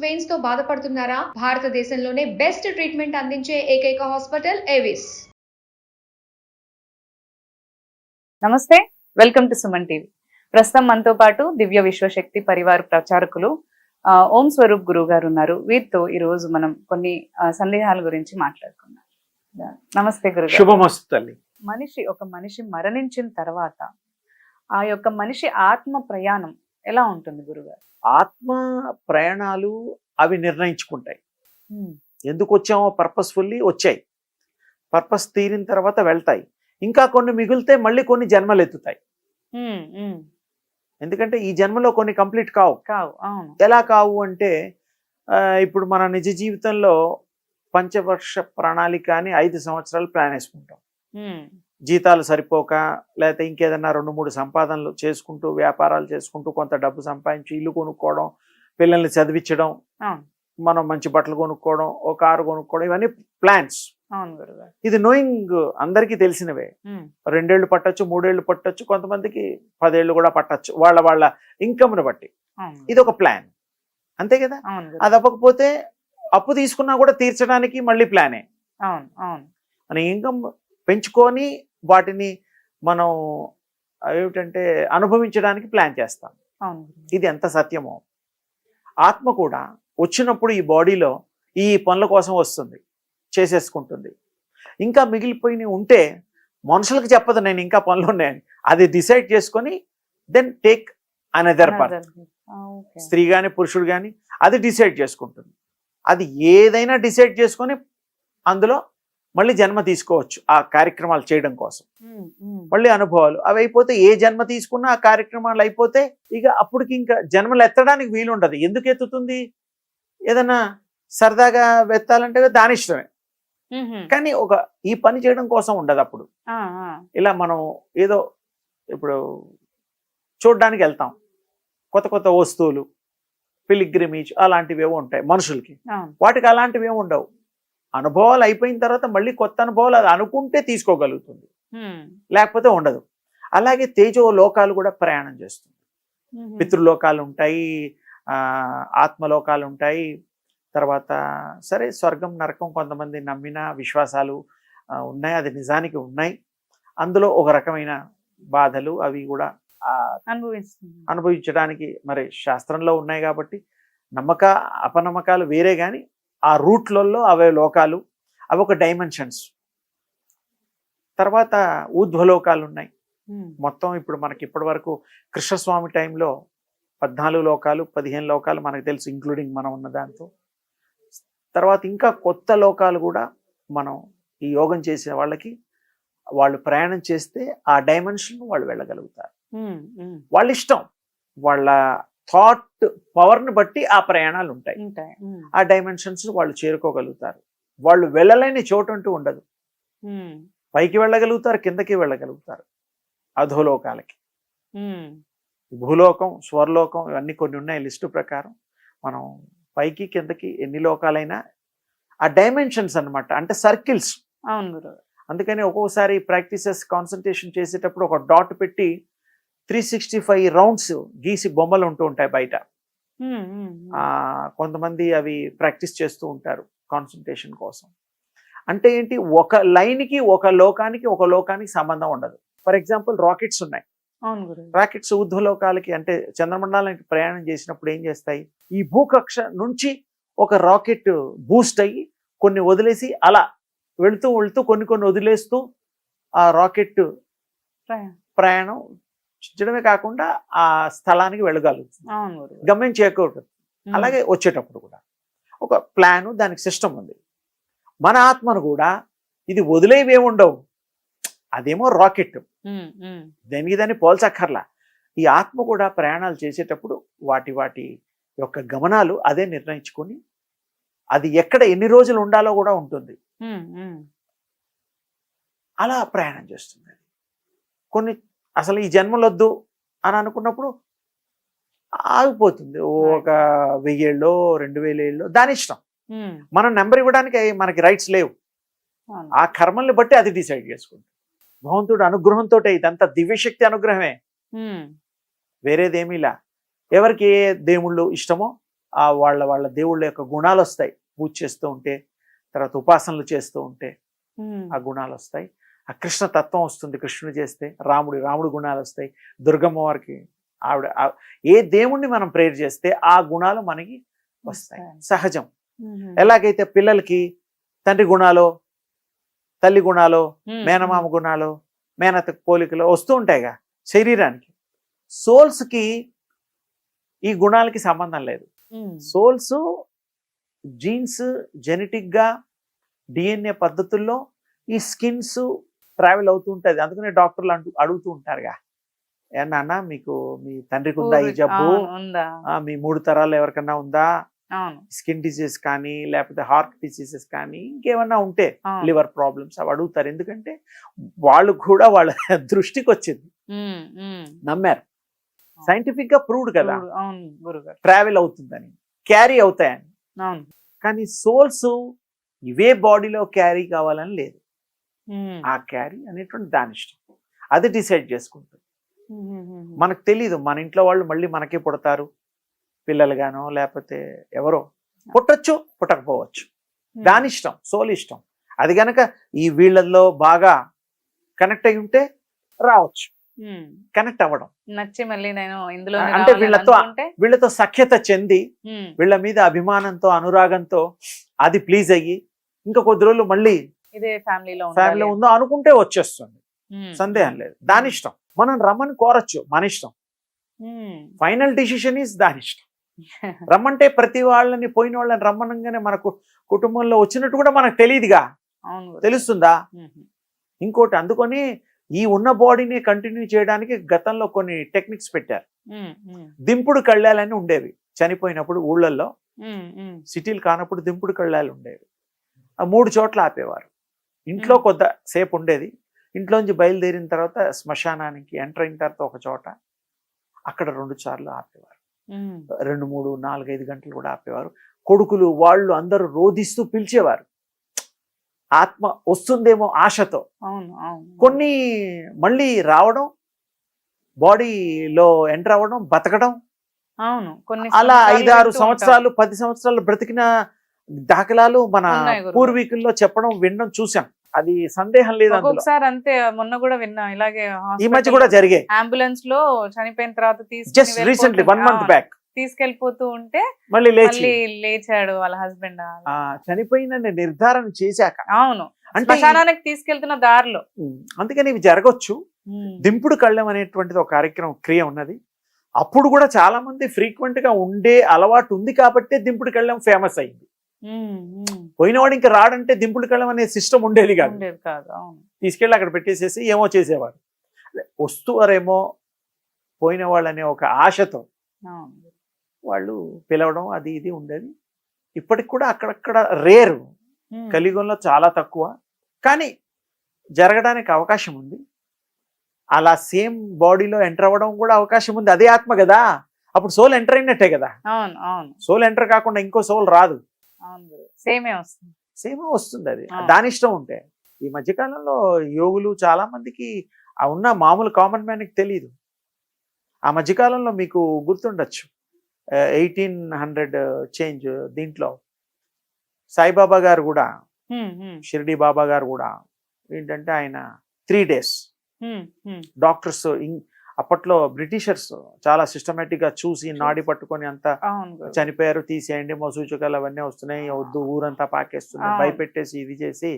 Veins తో బాధపడుతున్నారా? భారతదేశంలోనే బెస్ట్ ట్రీట్మెంట్ అందించే ఏకైక హాస్పిటల్ ఏవిస్. నమస్తే, వెల్కమ్ టు సుమన్ టీవీ. ప్రస్తుతం మనతో పాటు దివ్య విశ్వశక్తి పరివార ప్రచారకులు ఓం స్వరూప్ గురువు గారు ఉన్నారు. వీరితో ఈ రోజు మనం కొన్ని సందేహాల గురించి మాట్లాడుకుందాం. నమస్తే గురువు. శుభమస్తు తల్లి. ఒక మనిషి మరణించిన తర్వాత ఆ యొక్క మనిషి ఆత్మ ప్రయాణం ఎలా ఉంటుంది గురుగారు? ఆత్మ ప్రయాణాలు అవి నిర్ణయించుకుంటాయి. ఎందుకు వచ్చామో పర్పస్ఫుల్లీ వచ్చాయి, పర్పస్ తీరిన తర్వాత వెళ్తాయి. ఇంకా కొన్ని మిగిలితే మళ్ళీ కొన్ని జన్మలు ఎత్తుతాయి. ఎందుకంటే ఈ జన్మలో కొన్ని కంప్లీట్ కావు. ఎలా కావు అంటే ఇప్పుడు మన నిజ జీవితంలో పంచవర్ష ప్రణాళిక అని 5 సంవత్సరాలు ప్లాన్ వేసుకుంటాం. జీతాలు సరిపోక లేకపోతే ఇంకేదన్నా 2-3 సంపాదనలు చేసుకుంటూ వ్యాపారాలు చేసుకుంటూ కొంత డబ్బు సంపాదించి ఇల్లు కొనుక్కోవడం, పిల్లల్ని చదివించడం, మనం మంచి బట్టలు కొనుక్కోవడం, ఓ కారు కొనుక్కోవడం, ఇవన్నీ ప్లాన్స్. ఇది నోయింగ్ అందరికీ తెలిసినవే. 2 ఏళ్ళు పట్టచ్చు, 3 ఏళ్ళు పట్టచ్చు, కొంతమందికి 10 ఏళ్ళు కూడా పట్టచ్చు, వాళ్ళ ఇన్కమ్ని బట్టి. ఇది ఒక ప్లాన్, అంతే కదా. అది అవ్వకపోతే అప్పు తీసుకున్నా కూడా తీర్చడానికి మళ్ళీ ప్లానే. మన ఇన్కమ్ పెంచుకొని వాటిని మనం ఏమిటంటే అనుభవించడానికి ప్లాన్ చేస్తాం. ఇది ఎంత సత్యమో ఆత్మ కూడా వచ్చినప్పుడు ఈ బాడీలో ఈ పనుల కోసం వస్తుంది, చేసేసుకుంటుంది. ఇంకా మిగిలిపోయి ఉంటే మనుషులకు చెప్పదు నేను ఇంకా పనులు ఉన్నాయని. అది డిసైడ్ చేసుకొని దెన్ టేక్ అనదర్ పర్సన్, స్త్రీ కానీ పురుషుడు కానీ అది డిసైడ్ చేసుకుంటుంది. అది ఏదైనా డిసైడ్ చేసుకొని అందులో మళ్ళీ జన్మ తీసుకోవచ్చు ఆ కార్యక్రమాలు చేయడం కోసం. మళ్ళీ అనుభవాలు అవి అయిపోతే ఏ జన్మ తీసుకున్నా ఆ కార్యక్రమాలు అయిపోతే ఇక అప్పటికి ఇంకా జన్మలు ఎత్తడానికి వీలుండదు. ఎందుకు ఎత్తుతుంది? ఏదైనా సరదాగా వెత్తాలంటే దాని ఇష్టమే, కానీ ఈ పని చేయడం కోసం ఉండదు. అప్పుడు ఇలా మనం ఏదో ఇప్పుడు చూడడానికి వెళ్తాం, కొత్త కొత్త వస్తువులు, పిలిగ్రిమేజ్ అలాంటివి ఏవో ఉంటాయి మనుషులకి. వాటికి అలాంటివి ఏమి ఉండవు. అనుభవాలు అయిపోయిన తర్వాత మళ్ళీ కొత్త అనుభవాలు అది అనుకుంటే తీసుకోగలుగుతుంది, లేకపోతే ఉండదు. అలాగే తేజో లోకాలు కూడా ప్రయాణం చేస్తుంది. పితృలోకాలు ఉంటాయి, ఆత్మలోకాలు ఉంటాయి. తర్వాత సరే స్వర్గం నరకం కొంతమంది నమ్మిన విశ్వాసాలు ఉన్నాయి, అది నిజానికి ఉన్నాయి. అందులో ఒక రకమైన బాధలు అవి కూడా అనుభవించడానికి మరి శాస్త్రంలో ఉన్నాయి కాబట్టి నమ్మక అపనమ్మకాలు వేరే, కానీ ఆ రూట్లలో అవే లోకాలు, అవి ఒక డైమెన్షన్స్. తర్వాత ఊర్ధ్వలోకాలు ఉన్నాయి. మొత్తం ఇప్పుడు మనకి ఇప్పటి వరకు కృష్ణస్వామి టైంలో 14 లోకాలు 15 లోకాలు మనకు తెలుసు, ఇంక్లూడింగ్ మనం ఉన్న దాంతో. తర్వాత ఇంకా కొత్త లోకాలు కూడా మనం ఈ యోగం చేసే వాళ్ళకి వాళ్ళు ప్రయాణం చేస్తే ఆ డైమెన్షన్ వాళ్ళు వెళ్ళగలుగుతారు. వాళ్ళ ఇష్టం, వాళ్ళ థాట్ పవర్ని బట్టి ఆ ప్రయాణాలు ఉంటాయి. ఆ డైమెన్షన్స్ వాళ్ళు చేరుకోగలుగుతారు. వాళ్ళు వెళ్ళలేని చోటు అంటూ ఉండదు. పైకి వెళ్ళగలుగుతారు, కిందకి వెళ్ళగలుగుతారు, అధోలోకాలకి. భూలోకం, స్వర్లోకం ఇవన్నీ కొన్ని ఉన్నాయి లిస్టు ప్రకారం. మనం పైకి కిందకి ఎన్ని లోకాలైనా ఆ డైమెన్షన్స్ అన్నమాట, అంటే సర్కిల్స్. అందుకని ఒక్కొక్కసారి ప్రాక్టీసెస్ కాన్సన్ట్రేషన్ చేసేటప్పుడు ఒక డాట్ పెట్టి 365 రౌండ్స్ గీసి బొమ్మలు ఉంటూ ఉంటాయి బయట. కొంతమంది అవి ప్రాక్టీస్ చేస్తూ ఉంటారు కాన్సన్ట్రేషన్ కోసం. అంటే ఏంటి, ఒక లైన్కి ఒక లోకానికి సంబంధం ఉండదు. ఫర్ ఎగ్జాంపుల్ రాకెట్స్ ఉన్నాయి. రాకెట్స్ ఊర్ధ్వలోకాలకి అంటే చంద్రమండలానికి ప్రయాణం చేసినప్పుడు ఏం చేస్తాయి, ఈ భూకక్ష నుంచి ఒక రాకెట్ బూస్ట్ అయ్యి కొన్ని వదిలేసి అలా వెళుతూ కొన్ని వదిలేస్తూ ఆ రాకెట్ ప్రయాణం చేయడమే కాకుండా ఆ స్థలానికి వెళ్ళగలుగుతుంది, గమ్యం చేకూరుతుంది. అలాగే వచ్చేటప్పుడు కూడా ఒక ప్లాను, దానికి సిస్టమ్ ఉంది. మన ఆత్మను కూడా ఇది వదిలేవేముండవు, అదేమో రాకెట్, దాన్ని పోల్చక్కర్లా. ఈ ఆత్మ కూడా ప్రయాణాలు చేసేటప్పుడు వాటి యొక్క గమనాలు అదే నిర్ణయించుకొని అది ఎక్కడ ఎన్ని రోజులు ఉండాలో కూడా ఉంటుంది. అలా ప్రయాణం చేస్తుంది. కొన్ని అసలు ఈ జన్మలొద్దు అని అనుకున్నప్పుడు ఆగిపోతుంది. ఒక 1000 ఏళ్ళో 2000 ఏళ్ళో దాని ఇష్టం. మనం నెంబర్ ఇవ్వడానికి మనకి రైట్స్ లేవు. ఆ కర్మల్ని బట్టి అది డిసైడ్ చేసుకుంటాం. భగవంతుడు అనుగ్రహంతో ఇదంతా దివ్యశక్తి అనుగ్రహమే, వేరేదేమీలా. ఎవరికి ఏ దేవుళ్ళు ఇష్టమో వాళ్ళ వాళ్ళ దేవుళ్ళ యొక్క గుణాలు వస్తాయి పూజ చేస్తూ ఉంటే, తర్వాత ఉపాసనలు చేస్తూ ఉంటే ఆ గుణాలు వస్తాయి. ఆ కృష్ణ తత్వం వస్తుంది కృష్ణుడు చేస్తే, రాముడి గుణాలు వస్తాయి, దుర్గమ్మ వారికి ఏ దేవుణ్ణి మనం ప్రేయర్ చేస్తే ఆ గుణాలు మనకి వస్తాయి, సహజం. ఎలాగైతే పిల్లలకి తండ్రి గుణాలు, తల్లి గుణాలు, మేనమామ గుణాలు, మేనత పోలికలు వస్తూ ఉంటాయిగా శరీరానికి, సోల్స్కి ఈ గుణాలకి సంబంధం లేదు. సోల్స్ జీన్స్ జెనెటిక్ గా డిఎన్ఏ పద్ధతుల్లో ఈ స్కిన్స్ ట్రావెల్ అవుతూ ఉంటుంది. అందుకనే డాక్టర్లు అడుగుతూ ఉంటారుగా, ఏమన్నా మీకు మీ తండ్రికి ఉందా ఈ జబ్బు, మీ 3 తరాలు ఎవరికన్నా ఉందా, స్కిన్ డిసీజ్ కానీ లేకపోతే హార్ట్ డిసీజెస్ కానీ ఇంకేమన్నా ఉంటే, లివర్ ప్రాబ్లమ్స్, అవి అడుగుతారు. ఎందుకంటే వాళ్ళు కూడా వాళ్ళ దృష్టికి వచ్చింది, నమ్మారు, సైంటిఫిక్ గా ప్రూవ్డ్ కదా, ట్రావెల్ అవుతుందని, క్యారీ అవుతాయని. కానీ సోల్స్ ఇవే బాడీలో క్యారీ కావాలని లేదు. ఆ క్యారీ అనేటువంటి దాని ఇష్టం, అది డిసైడ్ చేసుకుంటుంది. మనకు తెలీదు, మన ఇంట్లో వాళ్ళు మళ్ళీ మనకే పుడతారు, పిల్లలుగానో లేకపోతే ఎవరో పుట్టచ్చు, పుట్టకపోవచ్చు, దాని ఇష్టం, సోల్ ఇష్టం. అది గనక ఈ వీళ్ళల్లో బాగా కనెక్ట్ అయి ఉంటే రావచ్చు, కనెక్ట్ అవ్వడం నచ్చి మళ్ళీ నేను ఇందులో అంటే వీళ్ళతో సఖ్యత చెంది వీళ్ళ మీద అభిమానంతో అనురాగంతో అది ప్లీజ్ అయ్యి ఇంకా కొద్ది రోజులు మళ్ళీ ఇదే ఫ్యామిలీలో ఉందో అనుకుంటే వచ్చేస్తుంది, సందేహం లేదు. దాని ఇష్టం. మనం రమ్మని కోరచ్చు, మన ఇష్టం. ఫైనల్ డిసిషన్ ఈజ్ దాని ఇష్టం. రమ్మంటే ప్రతి వాళ్ళని, పోయిన వాళ్ళని రమ్మనంగానే మనకు కుటుంబంలో వచ్చినట్టు కూడా మనకు తెలియదుగా, తెలుస్తుందా? ఇంకోటి, అందుకని ఈ ఉన్న బాడీని కంటిన్యూ చేయడానికి గతంలో కొన్ని టెక్నిక్స్ పెట్టారు. దింపుడు కళ్ళాలని ఉండేవి చనిపోయినప్పుడు ఊళ్ళల్లో, సిటీలు కానప్పుడు దింపుడు కళ్ళాలు ఉండేవి. ఆ 3 చోట్ల ఆపేవారు. ఇంట్లో కొద్ది సేపు ఉండేది, ఇంట్లోంచి బయలుదేరిన తర్వాత శ్మశానానికి ఎంటర్ అయిన తర్వాత ఒక చోట, అక్కడ 2 సార్లు ఆపేవారు. 2, 3, 4, 5 గంటలు కూడా ఆపేవారు. కొడుకులు వాళ్ళు అందరూ రోధిస్తూ పిలిచేవారు, ఆత్మ వస్తుందేమో ఆశతో. కొన్ని మళ్ళీ రావడం, బాడీలో ఎంటర్ అవ్వడం, బతకడం. అలా 5-6 సంవత్సరాలు 10 సంవత్సరాలు బ్రతికిన దాఖలాలు మన పూర్వీకుల్లో చెప్పడం వినడం చూసాం. అది సందేహం లేదు. ఒకసారి అంతే, మొన్న కూడా విన్నా ఇలాగే, ఈ మధ్య కూడా జరిగాయి. అంబులెన్స్ లో చనిపోయిన తర్వాత జస్ట్ రీసెంట్లీ 1 month బ్యాక్ తీసుకెళ్లిపోతూ ఉంటే మళ్ళీ లేచాడు వాళ్ళ హస్బెండ్, చనిపోయిన నిర్ధారణ చేశాక. అవును, అంటే శ్మశానానికి తీసుకెళ్తున్న దారిలో. అందుకని ఇవి జరగచ్చు. దింపుడు కళ్ళం అనేటువంటిది ఒక కార్యక్రమం, క్రియ ఉన్నది. అప్పుడు కూడా చాలా మంది ఫ్రీక్వెంట్ గా ఉండే అలవాటు ఉంది కాబట్టి దింపుడు కళ్ళం ఫేమస్ అయింది. పోయినవాడు ఇంకా రాడంటే దింపుడు కళ్ళం అనే సిస్టమ్ ఉండేది కాదు. తీసుకెళ్ళి అక్కడ పెట్టేసేసి ఏమో చేసేవారు. వస్తువారేమో పోయిన వాళ్ళు అనే ఒక ఆశతో వాళ్ళు పిలవడం అది ఇది ఉండేది. ఇప్పటికి కూడా అక్కడక్కడ రేరు, కలియుగంలో చాలా తక్కువ, కానీ జరగడానికి అవకాశం ఉంది. అలా సేమ్ బాడీలో ఎంటర్ అవ్వడం కూడా అవకాశం ఉంది. అదే ఆత్మ కదా, అప్పుడు సోల్ ఎంటర్ అయినట్టే కదా. సోల్ ఎంటర్ కాకుండా ఇంకో సోల్ రాదు, సేమే వస్తుంది. అది దాని ఇష్టం ఉంటే. ఈ మధ్యకాలంలో యోగులు చాలా మందికి ఉన్న మామూలు కామన్ మ్యాన్కి తెలియదు. ఆ మధ్యకాలంలో మీకు గుర్తుండొచ్చు, 1800 చేంజ్ దీంట్లో సాయిబాబా గారు కూడా, షిర్డీ బాబా గారు కూడా ఏంటంటే ఆయన 3 days డాక్టర్స్, అప్పట్లో బ్రిటిషర్స్ చాలా సిస్టమేటిక్ గా చూసి నాడి పట్టుకొని అంతా చనిపోయారు, తీసేయండి, సూచకాలు అవన్నీ వస్తున్నాయి, వద్దు, ఊరంతా పాకేస్తున్నాయి, భయపెట్టేసి ఇది చేసి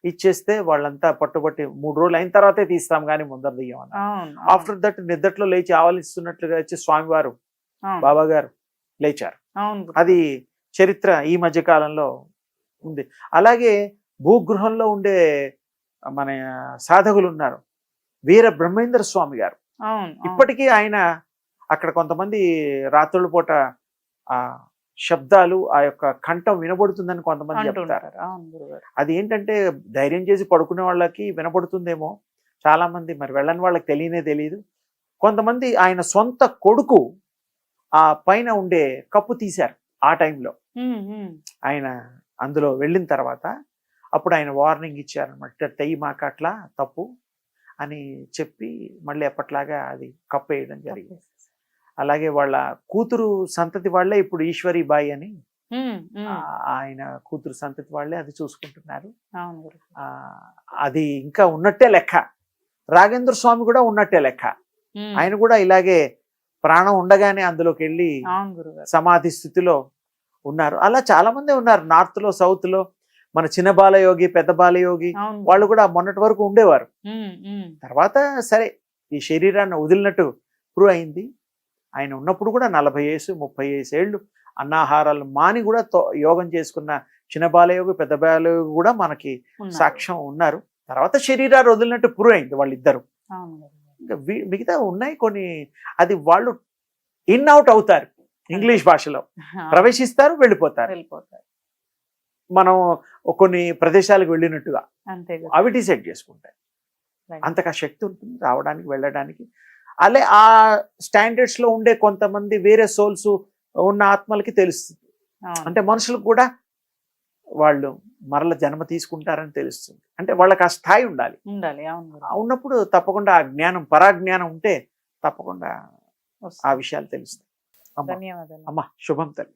ఇచ్చేస్తే వాళ్ళంతా పట్టుబట్టి 3 రోజులు అయిన తర్వాతే తీస్తాం కానీ ముందర దియ్యమని. ఆఫ్టర్ దట్ నిద్దట్లో లేచి ఆవలిస్తున్నట్లుగా వచ్చి స్వామివారు బాబా గారు లేచారు. అది చరిత్ర ఈ మధ్య కాలంలో ఉంది. అలాగే భూగృహంలో ఉండే మన సాధకులు ఉన్నారు, వీర బ్రహ్మేంద్ర స్వామి గారు. ఇప్పటికీ ఆయన అక్కడ కొంతమంది రాత్రుల పూట ఆ శబ్దాలు, ఆ యొక్క కంఠం వినబడుతుందని కొంతమంది చెప్తారు. అది ఏంటంటే ధైర్యం చేసి పడుకునే వాళ్ళకి వినబడుతుందేమో, చాలా మంది మరి వెళ్ళని వాళ్ళకి తెలియదు. కొంతమంది ఆయన సొంత కొడుకు ఆ పైన ఉండే కప్పు తీశారు ఆ టైంలో. ఆయన అందులో వెళ్ళిన తర్వాత అప్పుడు ఆయన వార్నింగ్ ఇచ్చారనమాట, తెయ్యి మాకు అట్లా తప్పు అని చెప్పి మళ్ళీ ఎప్పట్లాగా అది కప్పేయడం జరిగింది. అలాగే వాళ్ళ కూతురు సంతతి వాళ్ళే ఇప్పుడు ఈశ్వరి బాయి అని ఆయన కూతురు సంతతి వాళ్ళే అది చూసుకుంటున్నారు. అవును గురు. అది ఇంకా ఉన్నట్టే లెక్క. రాఘేంద్ర స్వామి కూడా ఉన్నట్టే లెక్క. ఆయన కూడా ఇలాగే ప్రాణం ఉండగానే అందులోకి వెళ్ళి అవును గురుగారు. సమాధి స్థితిలో ఉన్నారు. అలా చాలా మంది ఉన్నారు నార్త్ లో, సౌత్ లో. మన చిన్న బాలయోగి, పెద్ద బాలయోగి అవును. వాళ్ళు కూడా మొన్నటి వరకు ఉండేవారు. ఉమ్, ఉమ్. తర్వాత సరే ఈ శరీరాన్ని వదిలినట్టు ప్రూవ్ అయింది. ఆయన ఉన్నప్పుడు కూడా 40 ఏళ్ళు 30 ఏళ్ళు అన్నాహారాలు మాని కూడా యోగం చేసుకున్న చిన్న బాలయోగి, పెద్ద బాలయోగి కూడా మనకి ఉన్నారు. సాక్ష్యం ఉన్నారు. తర్వాత శరీరాలు వదిలినట్టు ప్రూవ్ అయింది వాళ్ళిద్దరు. అవును గురుగారు. ఇంకా మిగతా ఉన్నాయి కొన్ని. అది వాళ్ళు ఇన్ అవుట్ అవుతారు. ఇంగ్లీష్ భాషలో ప్రవేశిస్తారు, వెళ్ళిపోతారు. వెళ్ళిపోతారు. మనం కొన్ని ప్రదేశాలకు వెళ్ళినట్టుగా అంతే గురు. అవి డిసైడ్ చేసుకుంటాయి. Right. అంతగా శక్తి ఉంటుంది రావడానికి, వెళ్ళడానికి. అలే ఆ స్టాండర్డ్స్ లో ఉండే కొంతమంది వేరే సోల్స్ ఉన్న ఆత్మలకి తెలుస్తుంది. అవును. అంటే మనుషులకు కూడా వాళ్ళు మరల జన్మ తీసుకుంటారని తెలుస్తుంది. అంటే వాళ్ళకి ఆ స్థాయి ఉండాలి. ఉండాలి. అవును గురు. ఉన్నప్పుడు తప్పకుండా ఆ జ్ఞానం, పరాజ్ఞానం ఉంటే తప్పకుండా ఆ వస్తుంది. విషయాలు తెలుస్తాయి. ధన్యవాదాలు. అమ్మ శుభం తల్లి.